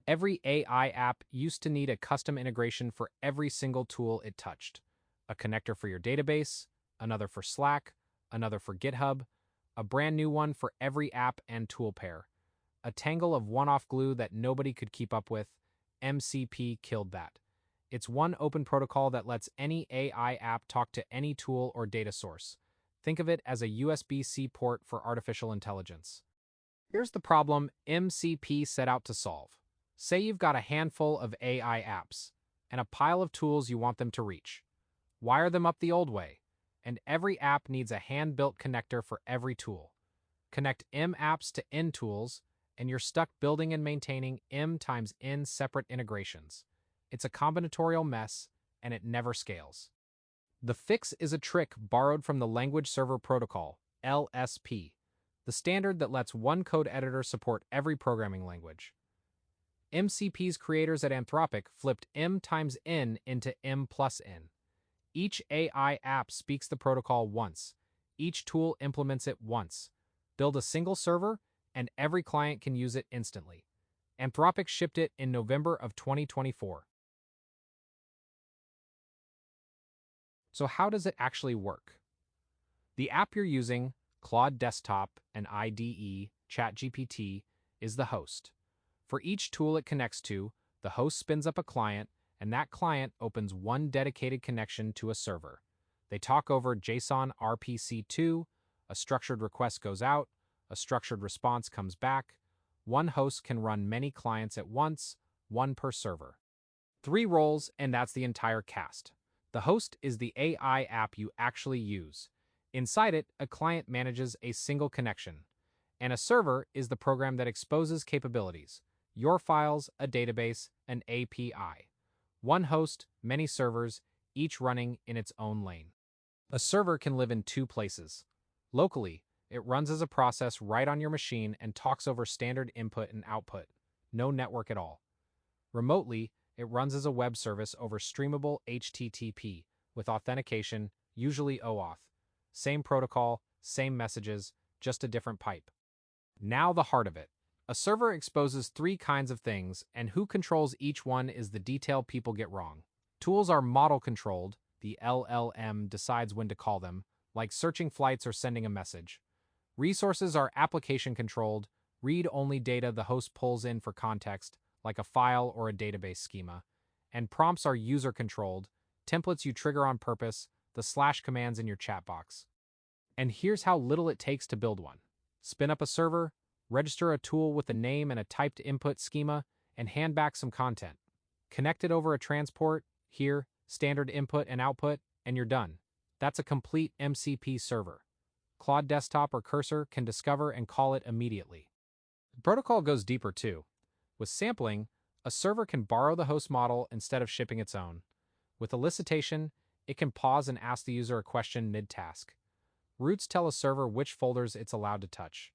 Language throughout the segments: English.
Every AI app used to need a custom integration for every single tool it touched. A connector for your database, another for Slack, another for GitHub, a brand new one for every app and tool pair. A tangle of one-off glue that nobody could keep up with. MCP killed that. It's one open protocol that lets any AI app talk to any tool or data source. Think of it as a USB-C port for artificial intelligence. Here's the problem MCP set out to solve. Say you've got a handful of AI apps and a pile of tools you want them to reach. Wire them up the old way, and every app needs a hand-built connector for every tool. Connect M apps to N tools, and you're stuck building and maintaining M times N separate integrations. It's a combinatorial mess, and it never scales. The fix is a trick borrowed from the Language Server Protocol, LSP, the standard that lets one code editor support every programming language. MCP's creators at Anthropic flipped M times N into M plus N. Each AI app speaks the protocol once. Each tool implements it once. Build a single server, and every client can use it instantly. Anthropic shipped it in November of 2024. So how does it actually work? The app you're using, Claude Desktop and IDE, ChatGPT, is the host. For each tool it connects to, the host spins up a client, and that client opens one dedicated connection to a server. They talk over JSON-RPC 2, a structured request goes out, a structured response comes back. One host can run many clients at once, one per server. 3 roles, and that's the entire cast. The host is the AI app you actually use. Inside it, a client manages a single connection, and a server is the program that exposes capabilities. Your files, a database, an API. One host, many servers, each running in its own lane. A server can live in 2 places. Locally, it runs as a process right on your machine and talks over standard input and output. No network at all. Remotely, it runs as a web service over Streamable HTTP with authentication, usually OAuth. Same protocol, same messages, just a different pipe. Now the heart of it. A server exposes 3 kinds of things, and who controls each one is the detail people get wrong. Tools are model-controlled, the LLM decides when to call them, like searching flights or sending a message. Resources are application-controlled, read-only data the host pulls in for context, like a file or a database schema. And prompts are user-controlled, templates you trigger on purpose, the / commands in your chat box. And here's how little it takes to build one. Spin up a server, register a tool with a name and a typed input schema, and hand back some content. Connect it over a transport, here, standard input and output, and you're done. That's a complete MCP server. Claude Desktop or Cursor can discover and call it immediately. The protocol goes deeper too. With sampling, a server can borrow the host model instead of shipping its own. With elicitation, it can pause and ask the user a question mid-task. Routes tell a server which folders it's allowed to touch.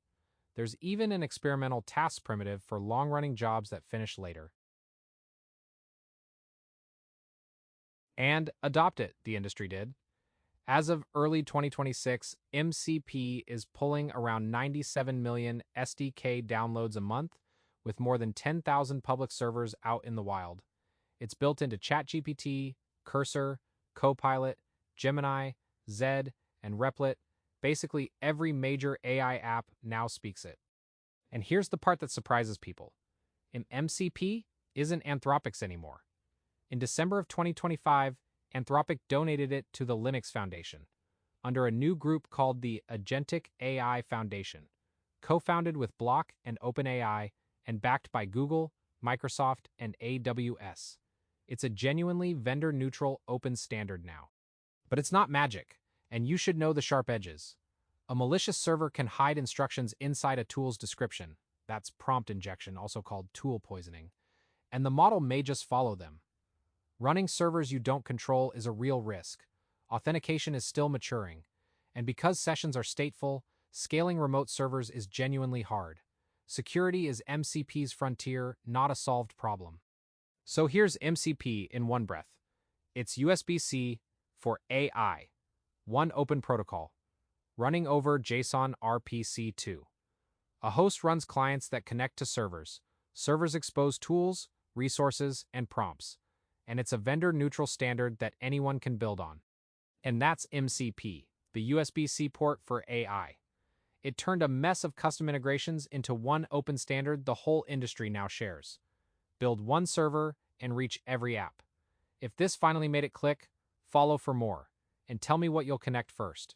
There's even an experimental tasks primitive for long-running jobs that finish later. And adopt it, the industry did. As of early 2026, MCP is pulling around 97 million SDK downloads a month, with more than 10,000 public servers out in the wild. It's built into ChatGPT, Cursor, Copilot, Gemini, Zed, and Replit. Basically, every major AI app now speaks it. And here's the part that surprises people. MCP isn't Anthropic's anymore. In December of 2025, Anthropic donated it to the Linux Foundation, under a new group called the Agentic AI Foundation, co-founded with Block and OpenAI, and backed by Google, Microsoft, and AWS. It's a genuinely vendor-neutral open standard now. But it's not magic, and you should know the sharp edges. A malicious server can hide instructions inside a tool's description. That's prompt injection, also called tool poisoning. And the model may just follow them. Running servers you don't control is a real risk. Authentication is still maturing. And because sessions are stateful, scaling remote servers is genuinely hard. Security is MCP's frontier, not a solved problem. So here's MCP in one breath. It's USB-C for AI. One open protocol. Running over JSON-RPC 2. A host runs clients that connect to servers. Servers expose tools, resources, and prompts, and it's a vendor-neutral standard that anyone can build on. And that's MCP, the USB-C port for AI. It turned a mess of custom integrations into one open standard the whole industry now shares. Build one server and reach every app. If this finally made it click, follow for more, and tell me what you'll connect first.